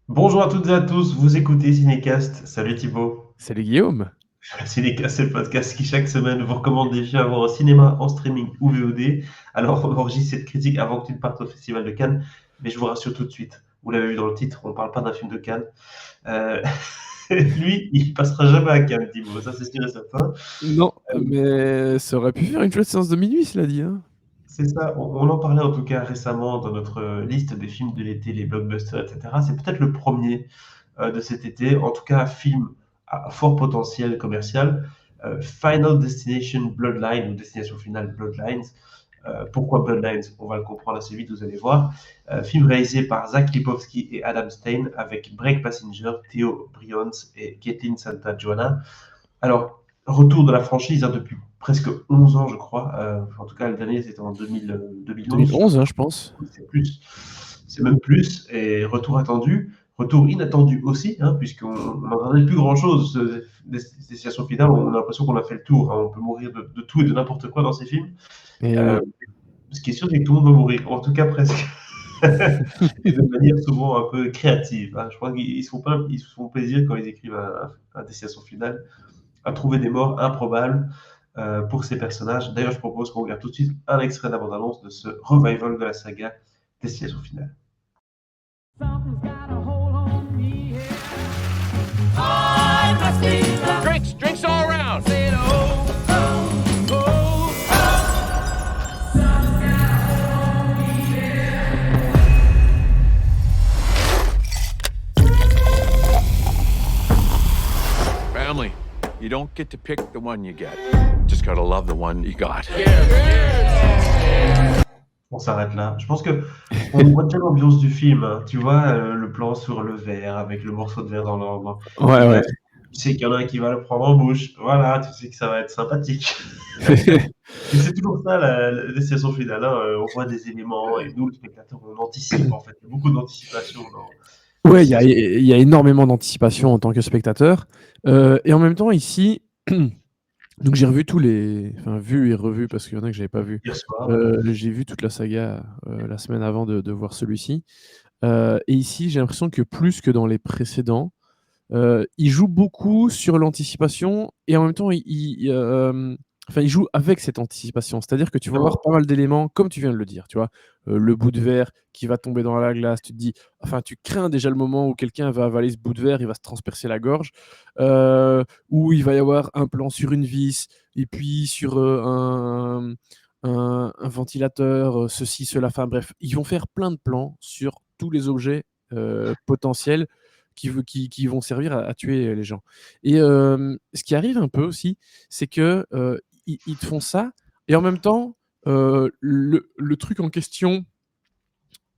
Bonjour à toutes et à tous, vous écoutez Cinécast. Salut Thibaut. Salut Guillaume. Cinécast, c'est le podcast qui chaque semaine vous recommande des films à voir au cinéma, en streaming ou VOD. Alors on enregistre cette critique avant que tu ne partes au Festival de Cannes, mais je vous rassure tout de suite, vous l'avez vu dans le titre, on ne parle pas d'un film de Cannes. Euh, Lui, il passera jamais à Cannes, Thibaut, ça c'est sûr et certain. Non, mais ça aurait pu faire une chouette séance de minuit, cela dit. Hein. C'est ça, on en parlait en tout cas récemment dans notre liste des films de l'été, les blockbusters, etc. C'est peut-être le premier de cet été. En tout cas, film à fort potentiel commercial. Final Destination Bloodline ou Destination Finale Bloodlines. Pourquoi Bloodlines? On va le comprendre assez vite, vous allez voir. Film réalisé par Zach Lipovsky et Adam Stein avec Blake Passenger, Theo Brions et Caitlin Santa-Joana. Alors, retour de la franchise hein, depuis presque 11 ans, je crois. En tout cas, le dernier, c'était en 2011, je 2011, crois. hein, je pense. C'est plus. C'est même plus. Et retour attendu. Retour inattendu aussi, hein, puisqu'on n'entendait plus grand-chose. Destination finale, on a l'impression qu'on a fait le tour. Hein. On peut mourir de tout et de n'importe quoi dans ces films. Et Euh, oui. Ce qui est sûr, c'est que tout le monde va mourir. En tout cas, presque. Et de manière souvent un peu créative. Hein. Je crois qu'ils se font plaisir quand ils écrivent un Destination finale à trouver des morts improbables pour ces personnages. D'ailleurs, je propose qu'on regarde tout de suite un extrait d'abord-annonce de ce revival de la saga Destination Finale. Something's got a hold on me. I must be the Drinks all around. say oh, oh, oh, oh. Something's got a hold on me. Family, you don't get to pick the one you get. Just gotta love the one you got. On s'arrête là. Je pense que on voit déjà l'ambiance du film. Hein. Tu vois le plan sur le verre avec le morceau de verre dans l'ordre. Ouais, Et là, ouais. tu sais qu'il y en a un qui va le prendre en bouche. Voilà, tu sais que ça va être sympathique. Et c'est toujours ça la destination finale. Hein. On voit des éléments et nous, le spectateur, on anticipe en fait. Il y a beaucoup d'anticipation dans Ouais, il y a, Destination il y a énormément d'anticipation en tant que spectateur. Et en même temps, ici, donc j'ai revu enfin, vu et revu parce qu'il y en a que j'avais pas vu. hier soir. J'ai vu toute la saga la semaine avant de voir celui-ci. Et ici, j'ai l'impression que plus que dans les précédents, il joue beaucoup sur l'anticipation et en même temps, enfin, il joue avec cette anticipation. C'est-à-dire que tu vas avoir pas mal d'éléments, comme tu viens de le dire, tu vois, le bout de verre qui va tomber dans la glace, tu te dis, enfin, tu crains déjà le moment où quelqu'un va avaler ce bout de verre, il va se transpercer la gorge, où il va y avoir un plan sur une vis, et puis sur un ventilateur, ceci, cela, enfin bref, ils vont faire plein de plans sur tous les objets potentiels qui vont servir à tuer les gens. Et ce qui arrive un peu aussi, c'est que ils te font ça, et en même temps, le truc en question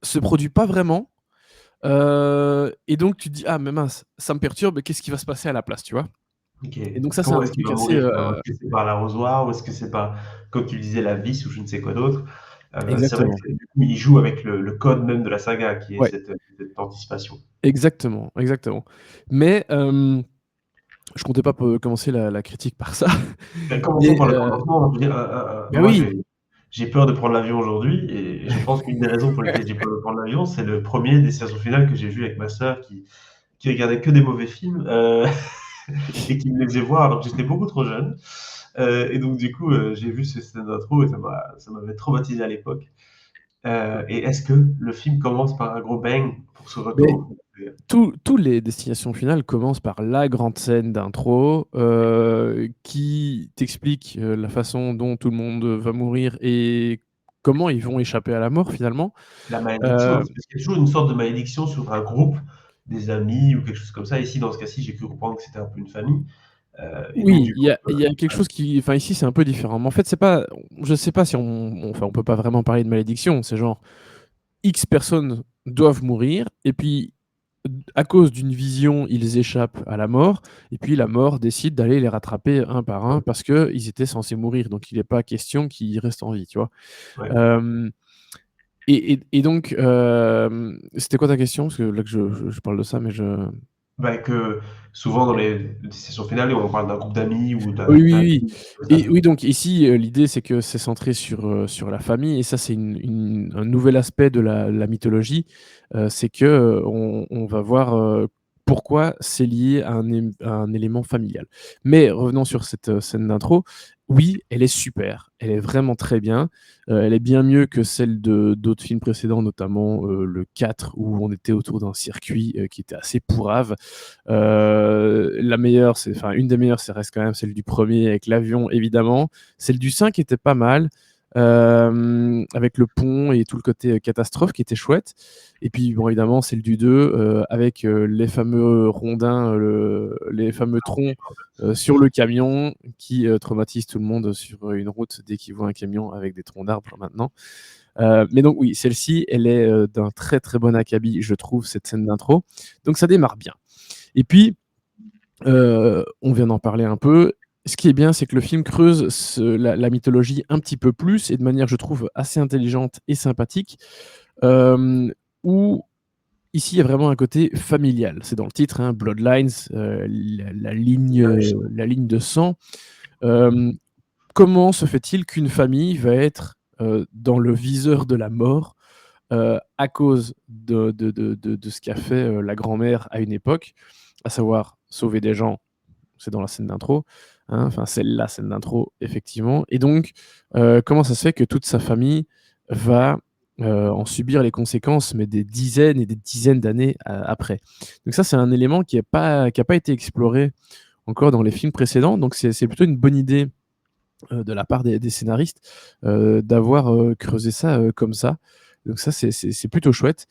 se produit pas vraiment. Et donc tu te dis ah mais mince, ça me perturbe, qu'est-ce qui va se passer à la place, tu vois? Ok. Et donc ça c'est Comment un est-ce qu'il truc va assez mourir? Est-ce que c'est par l'arrosoir ou est-ce que c'est par, comme tu le disais, la vis ou je ne sais quoi d'autre? C'est vrai exactement. que du coup, il joue avec le code même de la saga qui est Ouais, cette anticipation. exactement, exactement. Mais je comptais pas commencer la critique par ça. Ben, commençons Mais par le commencement. Je veux dire, bah moi, oui, j'ai peur de prendre l'avion aujourd'hui et je pense qu'une des raisons pour lesquelles j'ai peur de prendre l'avion, c'est le premier Destination Finale que j'ai vu avec ma sœur qui regardait que des mauvais films et qui me les faisait voir alors que j'étais beaucoup trop jeune. Et donc, du coup, j'ai vu ce scène d'intro et ça m'avait traumatisé à l'époque. Et est-ce que le film commence par un gros bang pour ce mais retour? tous les destinations finales commencent par la grande scène d'intro qui t'explique la façon dont tout le monde va mourir et comment ils vont échapper à la mort finalement. La malédiction, Euh, parce qu'il y a toujours une sorte de malédiction sur un groupe, des amis ou quelque chose comme ça. Ici, dans ce cas-ci, j'ai cru comprendre que c'était un peu une famille. Et donc, oui, du il y coup, a, il y a quelque chose qui, enfin ici c'est un peu différent. Mais en fait c'est pas, je sais pas si enfin on peut pas vraiment parler de malédiction. C'est genre X personnes doivent mourir et puis à cause d'une vision, ils échappent à la mort, et puis la mort décide d'aller les rattraper un par un parce qu'ils étaient censés mourir. Donc il n'est pas question qu'ils restent en vie, tu vois. ouais. Euh, et donc, c'était quoi ta question? Parce que là que je parle de ça, mais je... Bah, que souvent dans les sessions finales, on parle d'un groupe d'amis ou Oui, oui, d'un oui. film comme ça. Et oui, donc ici, l'idée, c'est que c'est centré sur la famille et ça, c'est un nouvel aspect de la mythologie. C'est que, on va voir, pourquoi c'est lié à un élément familial. Mais revenons sur cette, scène d'intro. Oui, elle est super, elle est vraiment très bien. Elle est bien mieux que celle de d'autres films précédents, notamment, le 4 où on était autour d'un circuit, qui était assez pourrave. La meilleure, enfin une des meilleures, ça reste quand même celle du premier avec l'avion évidemment. Celle du 5 était pas mal, avec le pont et tout le côté catastrophe qui était chouette. Et puis bon évidemment celle du 2 avec les fameux rondins, les fameux troncs sur le camion qui traumatisent tout le monde sur une route dès qu'ils voient un camion avec des troncs d'arbres maintenant. Mais donc oui, celle-ci, elle est d'un très très bon acabit, je trouve, cette scène d'intro. Donc ça démarre bien. Et puis, on vient d'en parler un peu. Ce qui est bien, c'est que le film creuse la mythologie un petit peu plus et de manière, je trouve, assez intelligente et sympathique. Où ici, il y a vraiment un côté familial. C'est dans le titre, hein, Bloodlines, la ligne de sang. Comment se fait-il qu'une famille va être dans le viseur de la mort à cause de ce qu'a fait la grand-mère à une époque, à savoir sauver des gens, c'est dans la scène d'intro, hein, enfin c'est la scène d'intro effectivement. Et donc comment ça se fait que toute sa famille va en subir les conséquences, mais des dizaines et des dizaines d'années après. Donc ça c'est un élément qui a pas été exploré encore dans les films précédents, donc c'est plutôt une bonne idée de la part des scénaristes d'avoir creusé ça comme ça. Donc ça, c'est plutôt chouette.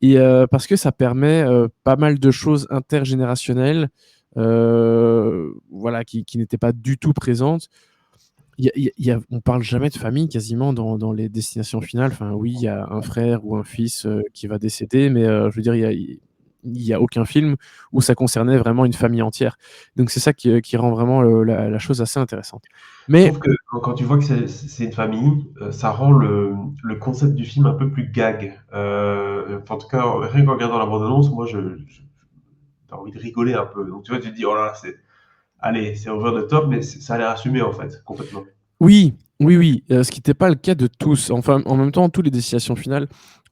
Et parce que ça permet pas mal de choses intergénérationnelles voilà, qui n'étaient pas du tout présentes. On parle jamais de famille quasiment dans les destinations finales. Enfin, oui, il y a un frère ou un fils qui va décéder, mais je veux dire, il y a aucun film où ça concernait vraiment une famille entière. Donc c'est ça qui rend vraiment la chose assez intéressante. Je Mais trouve que quand tu vois que c'est une famille, ça rend le concept du film un peu plus gag. En tout cas, rien qu'en regardant la bande-annonce, moi, t'as envie de rigoler un peu. Donc tu vois, tu te dis, oh là là, allez, c'est over the top, mais ça a l'air assumé en fait, complètement. oui, oui, oui, ce qui n'était pas le cas de tous. Enfin, en même temps, tous les destinations finales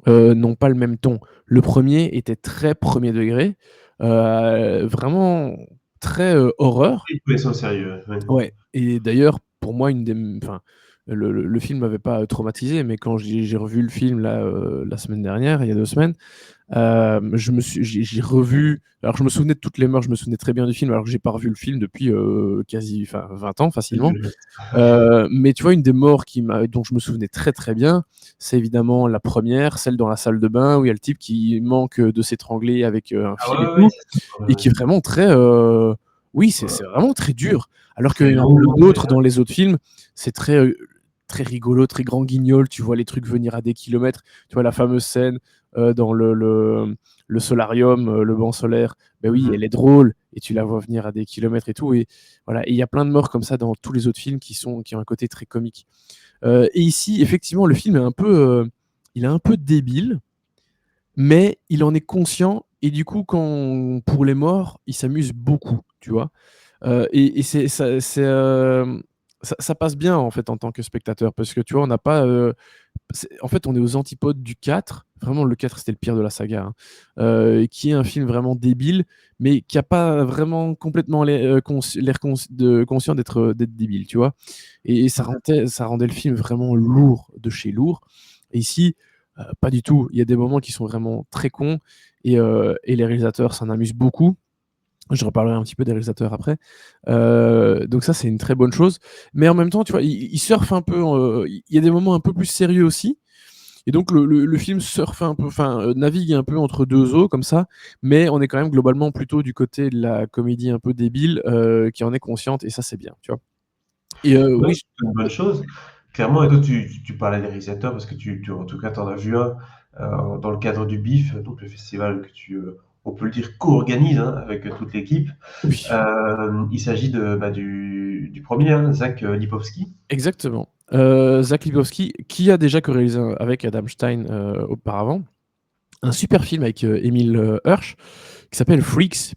n'ont pas le même ton. Le premier était très premier degré, vraiment très horreur. Il prenait ça au sérieux. Ouais. Ouais, et d'ailleurs, pour moi, enfin, le film m'avait pas traumatisé, mais quand j'ai revu le film là, la semaine dernière, il y a 2 semaines, j'ai revu. Alors, je me souvenais de toutes les morts, je me souvenais très bien du film, alors que j'ai pas revu le film depuis quasi, enfin, 20 ans facilement. Mais tu vois, une des morts dont je me souvenais très très bien, c'est évidemment la première, celle dans la salle de bain où il y a le type qui manque de s'étrangler avec un Ah fil et ouais, ouais, tout, ouais, et qui est vraiment très. Oui, c'est vraiment très dur. Alors qu'il très y en a long. d'autres dans les autres films, c'est très, très rigolo, très grand guignol. Tu vois les trucs venir à des kilomètres. Tu vois la fameuse scène dans le solarium, le banc solaire. Ben oui, elle est drôle et tu la vois venir à des kilomètres et tout. Et voilà. Et il y a plein de morts comme ça dans tous les autres films qui ont un côté très comique. Et ici, effectivement, le film est il est un peu débile, mais il en est conscient. Et du coup, pour les morts, il s'amuse beaucoup, tu vois. Et ça passe bien en fait en tant que spectateur parce que tu vois, on n'a pas. En fait, on est aux antipodes du 4. Vraiment, le 4, c'était le pire de la saga. Hein. Qui est un film vraiment débile, mais qui n'a pas vraiment complètement l'air conscient d'être débile, tu vois. Et ça rendait le film vraiment lourd de chez lourd. Et ici, pas du tout. Il y a des moments qui sont vraiment très cons et les réalisateurs s'en amusent beaucoup. Je reparlerai un petit peu des réalisateurs après. Donc ça, c'est une très bonne chose. Mais en même temps, tu vois, il surfe un peu. Il y a des moments un peu plus sérieux aussi. Et donc le film surfe un peu, enfin navigue un peu entre deux eaux comme ça. Mais on est quand même globalement plutôt du côté de la comédie un peu débile qui en est consciente. Et ça, c'est bien, tu vois. Et Ouais, oui, c'est une bonne chose. Clairement, et toi, tu parlais des réalisateurs parce que en tout cas, tu en as vu un dans le cadre du BIF, donc le festival que on peut le dire, co-organise hein, avec toute l'équipe. oui, Il s'agit du premier, hein, Zach Lipovski. exactement. Zach Lipovski, qui a déjà co-réalisé avec Adam Stein auparavant, un super film avec Emile Hirsch qui s'appelle Freaks.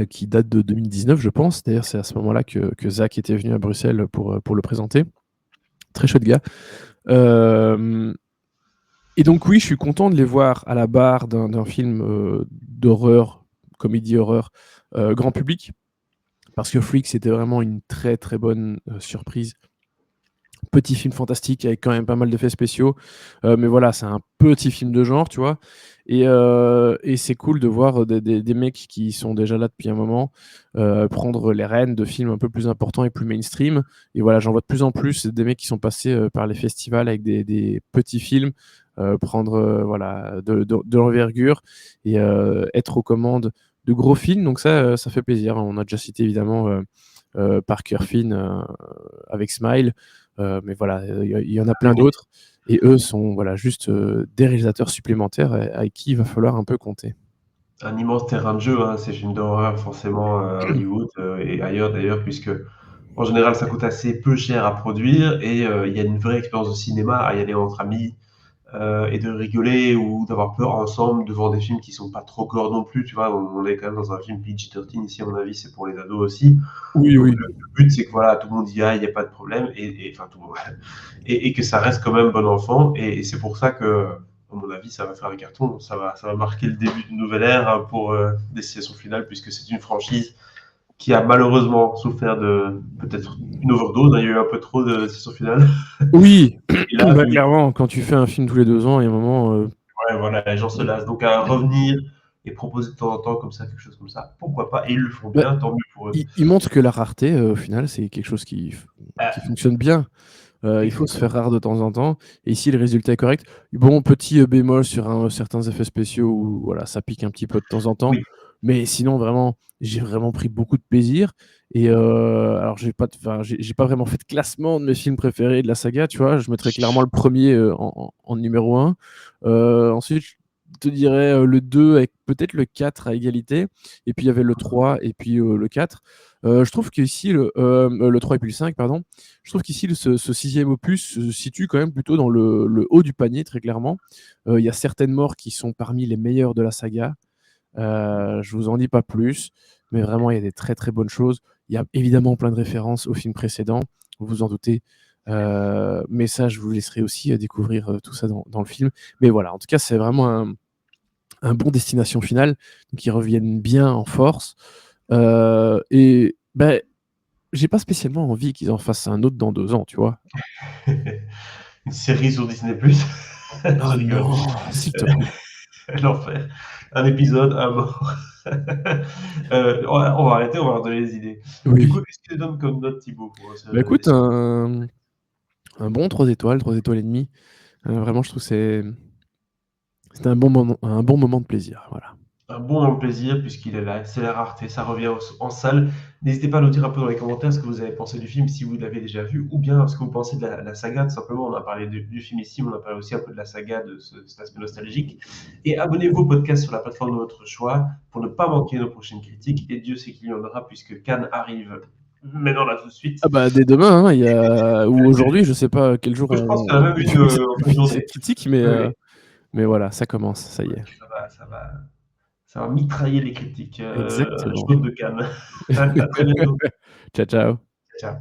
qui date de 2019, je pense. D'ailleurs, c'est à ce moment-là que Zach était venu à Bruxelles pour le présenter. Très chouette gars. Et donc oui, je suis content de les voir à la barre d'un film d'horreur, comédie horreur, grand public, parce que Freak, c'était vraiment une très très bonne surprise. Petit film fantastique avec quand même pas mal d'effets spéciaux, mais voilà, c'est un petit film de genre, tu vois. Et c'est cool de voir des mecs qui sont déjà là depuis un moment prendre les rênes de films un peu plus importants et plus mainstream. Et voilà, j'en vois de plus en plus des mecs qui sont passés par les festivals avec des petits films, prendre voilà, de l'envergure et être aux commandes de gros films. Donc ça fait plaisir. On a déjà cité évidemment Parker Finn avec Smile. Mais voilà, il y en a plein d'autres. Et eux sont voilà, juste des réalisateurs supplémentaires avec qui il va falloir un peu compter. Un immense terrain de jeu, hein, ces films d'horreur, forcément, à Hollywood et ailleurs d'ailleurs, puisque en général, ça coûte assez peu cher à produire et il y a une vraie expérience de cinéma à y aller entre amis et de rigoler ou d'avoir peur ensemble devant des films qui sont pas trop gore non plus. Tu vois, on est quand même dans un film PG-13 ici, à mon avis, c'est pour les ados aussi. Oui, Donc oui. le but, c'est que voilà, tout le monde y aille, il n'y a pas de problème, enfin tout le monde, et que ça reste quand même bon enfant. Et c'est pour ça que, à mon avis, ça va faire un carton. Ça va marquer le début d'une nouvelle ère hein, pour Destination Finale, puisque c'est une franchise qui a malheureusement souffert de peut-être une overdose. Hein, il y a eu un peu trop de Destination Finale. Oui, Et là, bah, clairement, quand tu fais un film tous les 2 ans, il y a un moment. ouais, voilà, les gens se lassent. Donc à revenir et proposer de temps en temps comme ça, quelque chose comme ça, pourquoi pas. Et ils le font Bah, bien, tant mieux pour eux. il montre que la rareté, au final, c'est quelque chose qui fonctionne bien. Il faut se faire rare de temps en temps. Et ici, le résultat est correct. Bon, petit bémol sur certains effets spéciaux où voilà, ça pique un petit peu de temps en temps. Oui. Mais sinon, vraiment, j'ai vraiment pris beaucoup de plaisir. Et alors, j'ai pas vraiment fait de classement de mes films préférés de la saga, tu vois. Je mettrais clairement le premier en numéro 1. Ensuite, je te dirais le 2 avec peut-être le 4 à égalité. Et puis, il y avait le 3 et puis le 4. Je trouve qu'ici, le 3 et puis le 5, pardon, je trouve qu'ici, ce sixième opus se situe quand même plutôt dans le haut du panier, très clairement. Il y a certaines morts qui sont parmi les meilleures de la saga. Je vous en dis pas plus, mais vraiment, il y a des très très bonnes choses. Il y a évidemment plein de références aux films précédents, vous vous en doutez. Mais ça, je vous laisserai aussi découvrir tout ça dans le film. Mais voilà, en tout cas, c'est vraiment un bon destination finale, qui reviennent bien en force. Et ben, j'ai pas spécialement envie qu'ils en fassent un autre dans 2 ans, tu vois. Une série sur Disney+. Oh Je rigole. non, s'il te plaît. L'enfer. Un épisode, un mort. On va arrêter, on va leur donner des idées. Oui. Du coup, qu'est-ce que tu donnes comme note, Thibaut pour Bah écoute, un bon 3 étoiles, 3 étoiles et demie. Vraiment, je trouve que c'était un bon moment de plaisir. Voilà. un bon moment de plaisir puisqu'il est là, c'est la rareté, ça revient en salle. N'hésitez pas à nous dire un peu dans les commentaires ce que vous avez pensé du film, si vous l'avez déjà vu, ou bien ce que vous pensez de la saga, tout simplement. On a parlé du film ici, mais on a parlé aussi un peu de la saga, de cet aspect nostalgique. Et abonnez-vous au podcast sur la plateforme de votre choix pour ne pas manquer nos prochaines critiques. Et Dieu sait qu'il y en aura puisque Cannes arrive maintenant là tout de suite. Ah bah dès demain, hein, ou aujourd'hui, je sais pas quel jour Je pense qu'il y en a même une publie en fin de journée. cette critique, Oui, oui. mais voilà, ça commence, ça y est. Ça va mitrailler les critiques Exactement. chaudes de Cannes. À très bientôt. Ciao, ciao. Ciao.